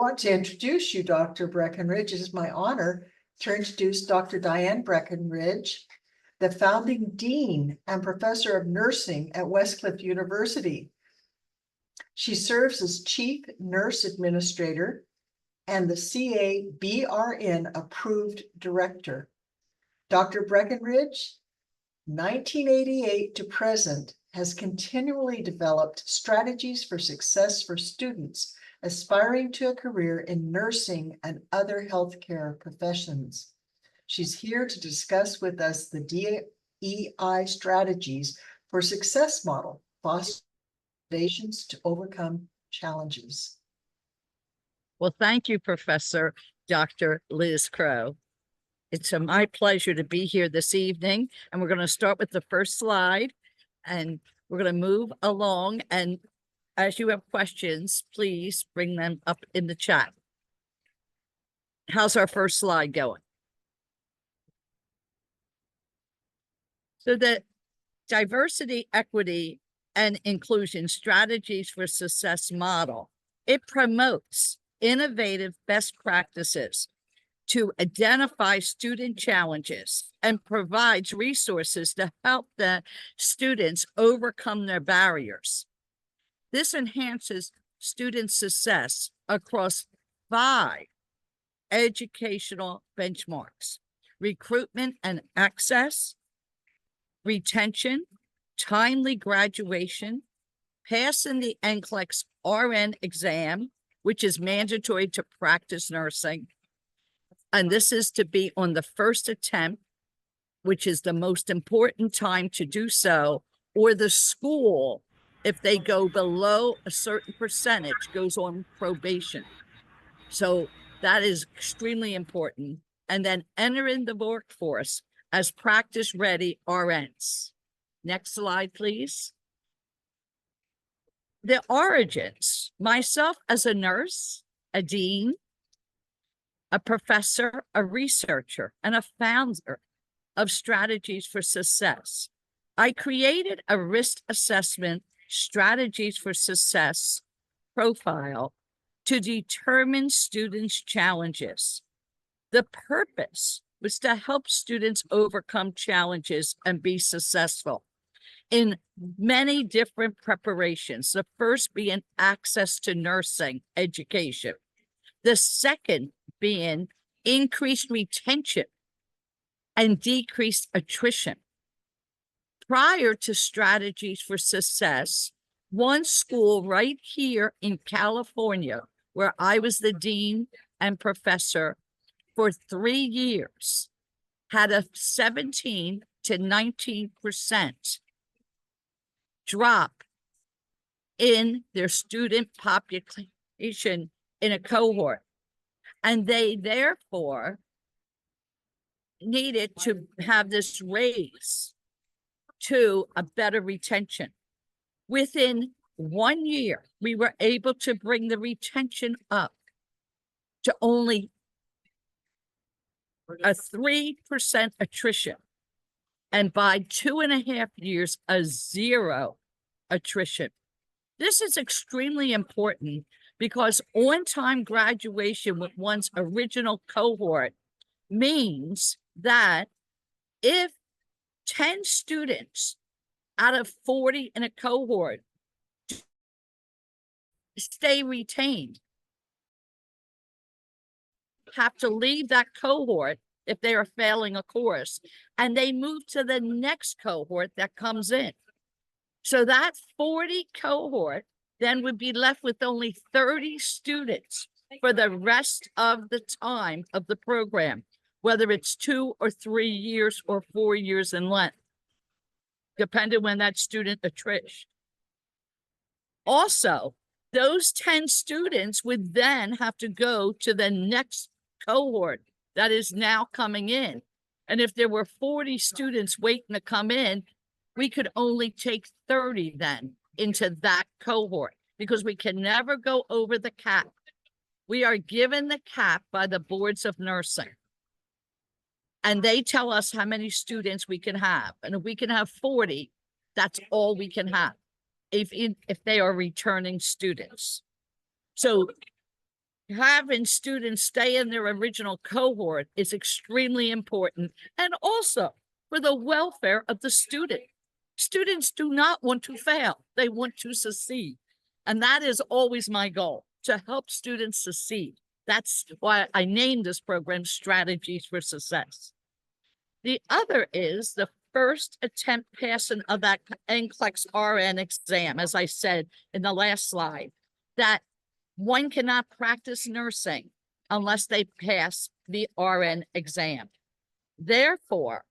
want to introduce you, Dr. Breckenridge. It is my honor to introduce Dr. Diane Breckenridge, the founding dean and professor of nursing at Westcliff University. She serves as chief nurse administrator and the CA BRN Approved Director. Dr. Breckenridge, 1988 to present, has continually developed strategies for success for students aspiring to a career in nursing and other healthcare professions. She's here to discuss with us the DEI Strategies for Success model, fostering foundations to overcome challenges. Well, thank you, Professor Dr. Liz Crow. It's my pleasure to be here this evening, and we're going to start with the first slide, and we're going to move along. And as you have questions, please bring them up in the chat. How's our first slide going? So the diversity, equity, and inclusion strategies for success model, it promotes innovative best practices to identify student challenges and provides resources to help the students overcome their barriers. This enhances student success across 5 educational benchmarks: recruitment and access, retention, timely graduation, passing the NCLEX-RN exam, which is mandatory to practice nursing. And this is to be on the first attempt, which is the most important time to do so, or the school, if they go below a certain percentage, goes on probation. So that is extremely important. And then entering the workforce as practice-ready RNs. Next slide, please. The origins. Myself as a nurse, a dean, a professor, a researcher, and a founder of Strategies for Success. I created a risk assessment strategies for success profile to determine students' challenges. The purpose was to help students overcome challenges and be successful in many different preparations. The first being access to nursing education. The second being increased retention and decreased attrition. Prior to Strategies for Success, one school right here in California, where I was the dean and professor for 3 years, had a 17 to 19% drop in their student population in a cohort. And they therefore needed to have this raise to a better retention. Within 1 year, we were able to bring the retention up to only a 3% attrition. And by 2.5 years, a 0 attrition. This is extremely important because on-time graduation with one's original cohort means that if 10 students out of 40 in a cohort stay retained, have to leave that cohort if they are failing a course, and they move to the next cohort that comes in. So that 40 cohort then would be left with only 30 students for the rest of the time of the program, whether it's 2 or 3 years or 4 years in length, depending when that student attrition. Also, those 10 students would then have to go to the next cohort that is now coming in. And if there were 40 students waiting to come in, we could only take 30 then into that cohort because we can never go over the cap. We are given the cap by the boards of nursing. And they tell us how many students we can have. And if we can have 40, that's all we can have if they are returning students. So having students stay in their original cohort is extremely important, and also for the welfare of the student. Students do not want to fail. They want to succeed. And that is always my goal, to help students succeed. That's why I named this program Strategies for Success. The other is the first attempt passing of that NCLEX-RN exam, as I said in the last slide, that one cannot practice nursing unless they pass the RN exam. Therefore,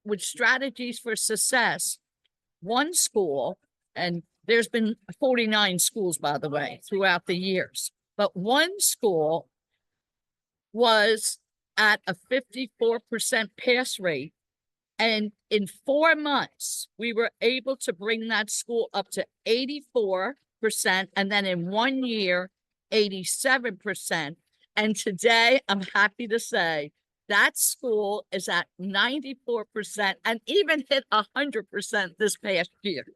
with Strategies for Success, one school, and there's been 49 schools, by the way, throughout the years, but one school was at a 54% pass rate. And in 4 months, we were able to bring that school up to 84%. And then in 1 year, 87%. And today, I'm happy to say that school is at 94% and even hit 100% this past year.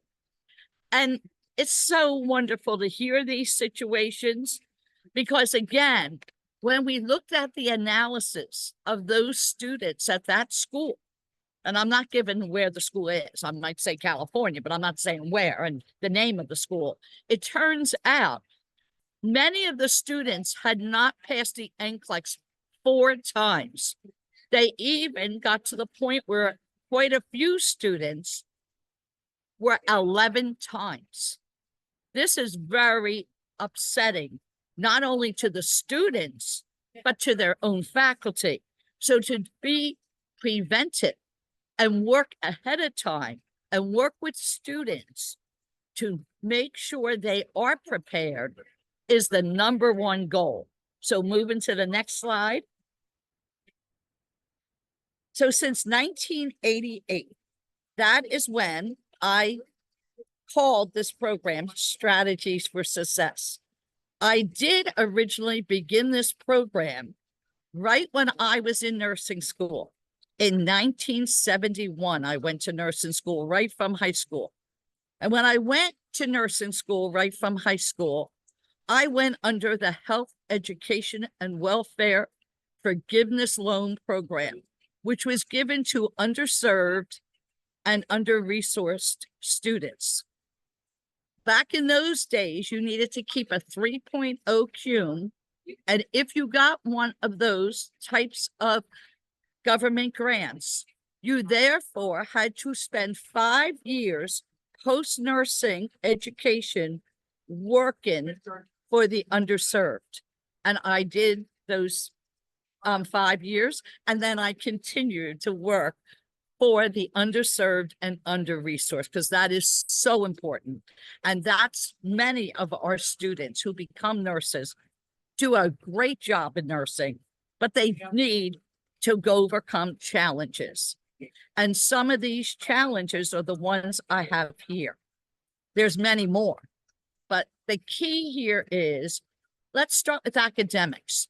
And it's so wonderful to hear these situations because, again, when we looked at the analysis of those students at that school, and I'm not giving where the school is, I might say California, but I'm not saying where and the name of the school. It turns out many of the students had not passed the NCLEX 4 times. They even got to the point where quite a few students were 11 times. This is very upsetting, not only to the students, but to their own faculty. So to be prevented and work ahead of time and work with students to make sure they are prepared is the #1 goal. So moving to the next slide. So since 1988, that is when I called this program Strategies for Success. I did originally begin this program right when I was in nursing school. In 1971, I went to nursing school right from high school. And when I went to nursing school right from high school, I went under the Health, Education, and Welfare Forgiveness Loan Program, which was given to underserved and under-resourced students. Back in those days, you needed to keep a 3.0 CUME, and if you got one of those types of government grants, you therefore had to spend 5 years post-nursing education working for the underserved. And I did those 5 years, and then I continued to work for the underserved and under-resourced, because that is so important. And that's many of our students who become nurses do a great job in nursing, but they need to overcome challenges. And some of these challenges are the ones I have here. There's many more, but the key here is, let's start with academics.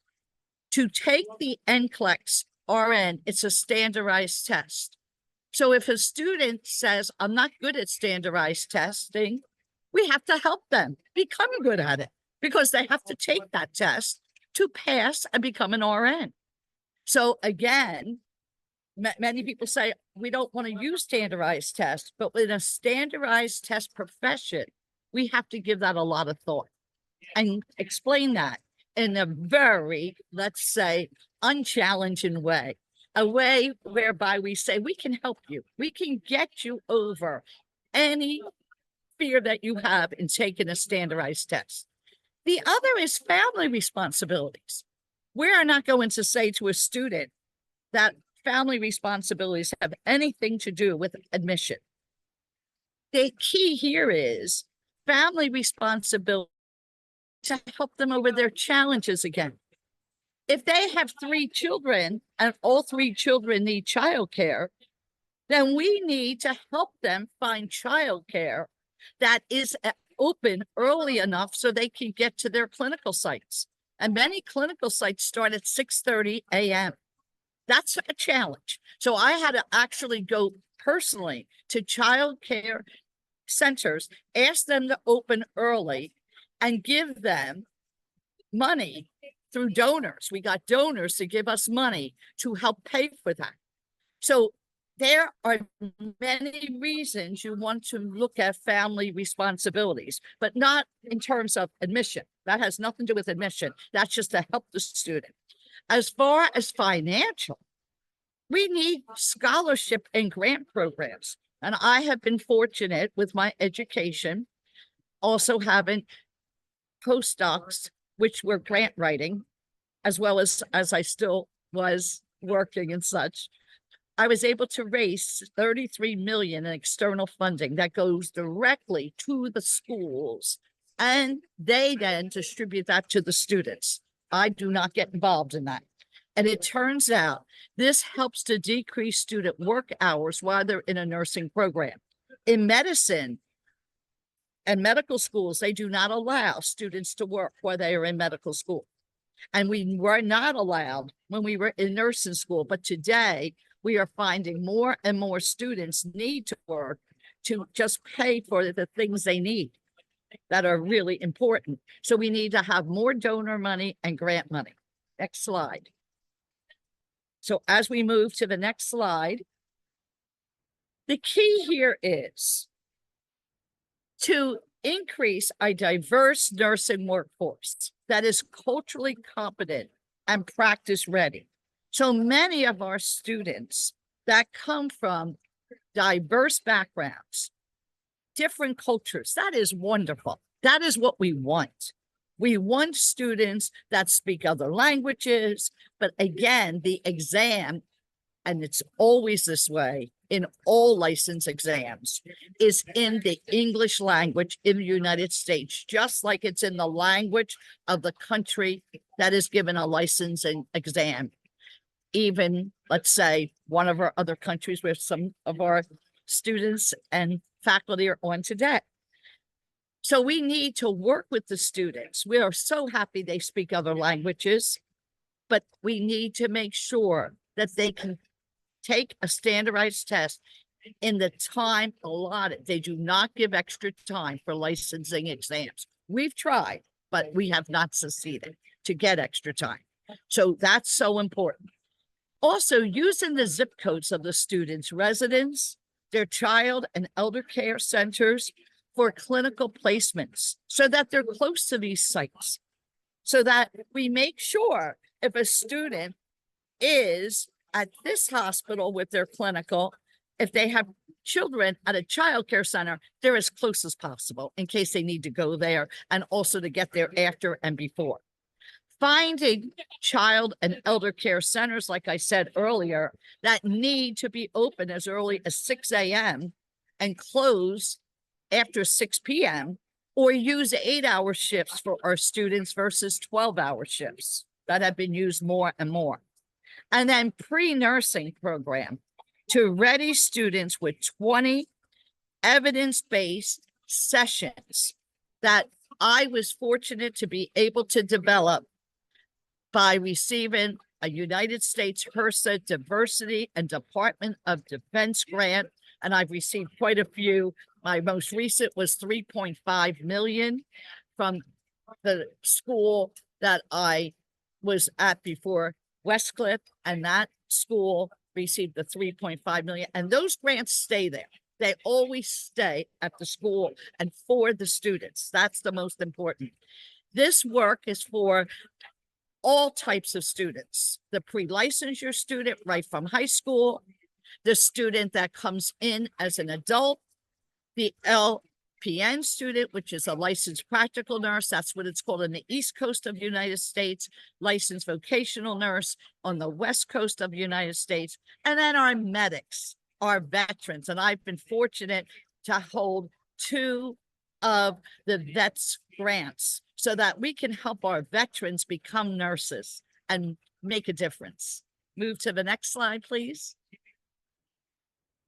To take the NCLEX-RN, it's a standardized test. So if a student says, I'm not good at standardized testing, we have to help them become good at it because they have to take that test to pass and become an RN. So again, many people say, we don't want to use standardized tests, but in a standardized test profession, we have to give that a lot of thought and explain that in a very, let's say, unchallenging way. A way whereby we say, we can help you. We can get you over any fear that you have in taking a standardized test. The other is family responsibilities. We are not going to say to a student that family responsibilities have anything to do with admission. The key here is family responsibility to help them over their challenges again. If they have 3 children and all 3 children need childcare, then we need to help them find childcare that is open early enough so they can get to their clinical sites. And many clinical sites start at 6:30 a.m. That's a challenge. So I had to actually go personally to childcare centers, ask them to open early, and give them money through donors. We got donors to give us money to help pay for that. So there are many reasons you want to look at family responsibilities, but not in terms of admission. That has nothing to do with admission. That's just to help the student. As far as financial, we need scholarship and grant programs. And I have been fortunate with my education, also having postdocs, which were grant writing, as well as I still was working and such. I was able to raise 33 million in external funding that goes directly to the schools, and they then distribute that to the students. I do not get involved in that. And it turns out this helps to decrease student work hours while they're in a nursing program. In medicine and medical schools, they do not allow students to work while they are in medical school. And we were not allowed when we were in nursing school. But today, we are finding more and more students need to work to just pay for the things they need that are really important. So we need to have more donor money and grant money. Next slide. So as we move to the next slide, the key here is to increase a diverse nursing workforce that is culturally competent and practice ready. So many of our students that come from diverse backgrounds, different cultures, that is wonderful. That is what we want. We want students that speak other languages, but again, the exam, and it's always this way in all license exams, is in the English language in the United States, just like it's in the language of the country that is given a licensing exam. Even, let's say, one of our other countries where some of our students and faculty are on today. So we need to work with the students. We are so happy they speak other languages, but we need to make sure that they can take a standardized test in the time allotted. They do not give extra time for licensing exams. We've tried, but we have not succeeded to get extra time. So that's so important. Also, using the zip codes of the students' residence, their child and elder care centers for clinical placements so that they're close to these sites, so that we make sure if a student is at this hospital with their clinical, if they have children at a child care center, they're as close as possible in case they need to go there and also to get there after and before. Finding child and elder care centers, like I said earlier, that need to be open as early as 6 a.m. and close after 6 p.m. or use 8-hour shifts for our students versus 12-hour shifts that have been used more and more. And then pre-nursing program to ready students with 20 evidence-based sessions that I was fortunate to be able to develop by receiving a United States HRSA Diversity and Department of Defense grant, and I've received quite a few. My most recent was 3.5 million from the school that I was at before, Westcliff, and that school received the 3.5 million, and those grants stay there. They always stay at the school and for the students. That's the most important. This work is for all types of students, the pre-licensure student right from high school, the student that comes in as an adult, the LPN student, which is a licensed practical nurse. That's what it's called on the East Coast of the United States, licensed vocational nurse on the West Coast of the United States, and then our medics, our veterans. And I've been fortunate to hold 2 of the vets grants so that we can help our veterans become nurses and make a difference. Move to the next slide, please.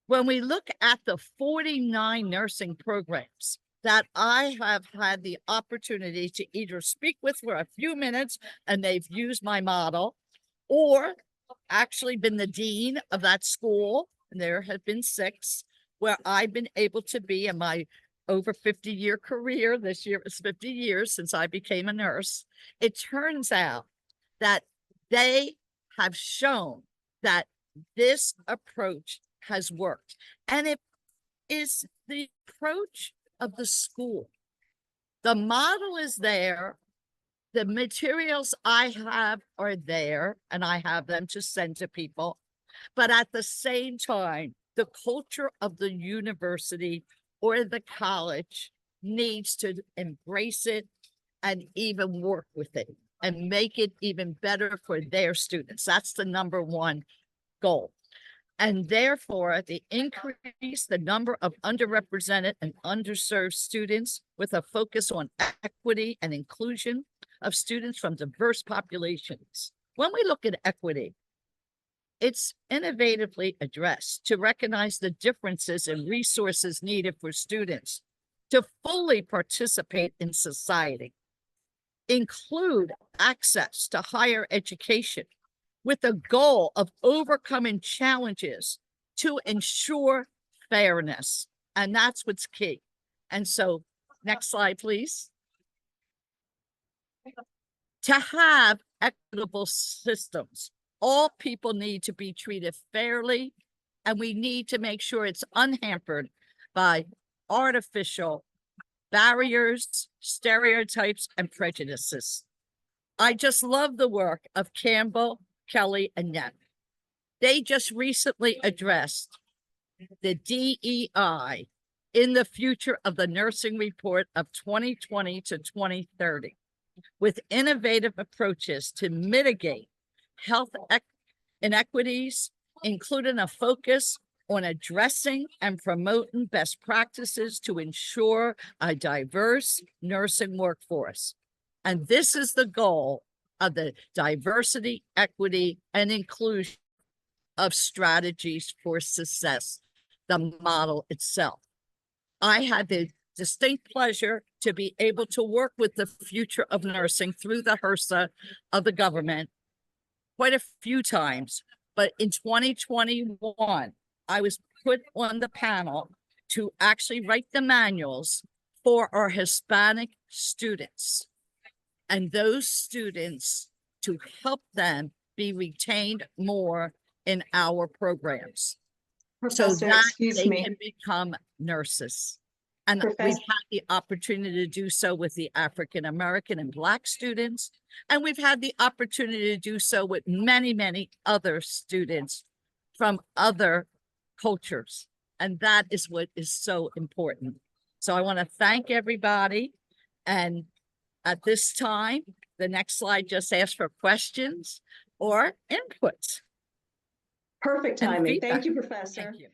When we look at the 49 nursing programs that I have had the opportunity to either speak with for a few minutes and they've used my model, or actually been the dean of that school, and there have been 6 where I've been able to be, and my over 50-year career. This year was 50 years since I became a nurse. It turns out that they have shown that this approach has worked. And it is the approach of the school. The model is there. The materials I have are there, and I have them to send to people. But at the same time, the culture of the university or the college needs to embrace it and even work with it and make it even better for their students. That's the number one goal. And therefore, the increase the number of underrepresented and underserved students with a focus on equity and inclusion of students from diverse populations. When we look at equity, it's innovatively addressed to recognize the differences in resources needed for students to fully participate in society, include access to higher education with the goal of overcoming challenges to ensure fairness. And that's what's key. And so, next slide, please. To have equitable systems, all people need to be treated fairly, and we need to make sure it's unhampered by artificial barriers, stereotypes, and prejudices. I just love the work of Campbell, Kelly, and Nett. They just recently addressed the DEI in the future of the nursing report of 2020 to 2030 with innovative approaches to mitigate health inequities, including a focus on addressing and promoting best practices to ensure a diverse nursing workforce. And this is the goal of the diversity, equity, and inclusion of strategies for success, the model itself. I had the distinct pleasure to be able to work with the future of nursing through the HRSA of the government quite a few times. But in 2021, I was put on the panel to actually write the manuals for our Hispanic students. And those students to help them be retained more in our programs. Professor, so that excuse they me. can become nurses. And we've Professor, had the opportunity to do so with the African American and Black students. And we've had the opportunity to do so with many, many other students from other cultures. And that is what is so important. So I want to thank everybody. And at this time, the next slide just asks for questions or inputs. perfect and timing. feedback. Thank you, Professor. Thank you.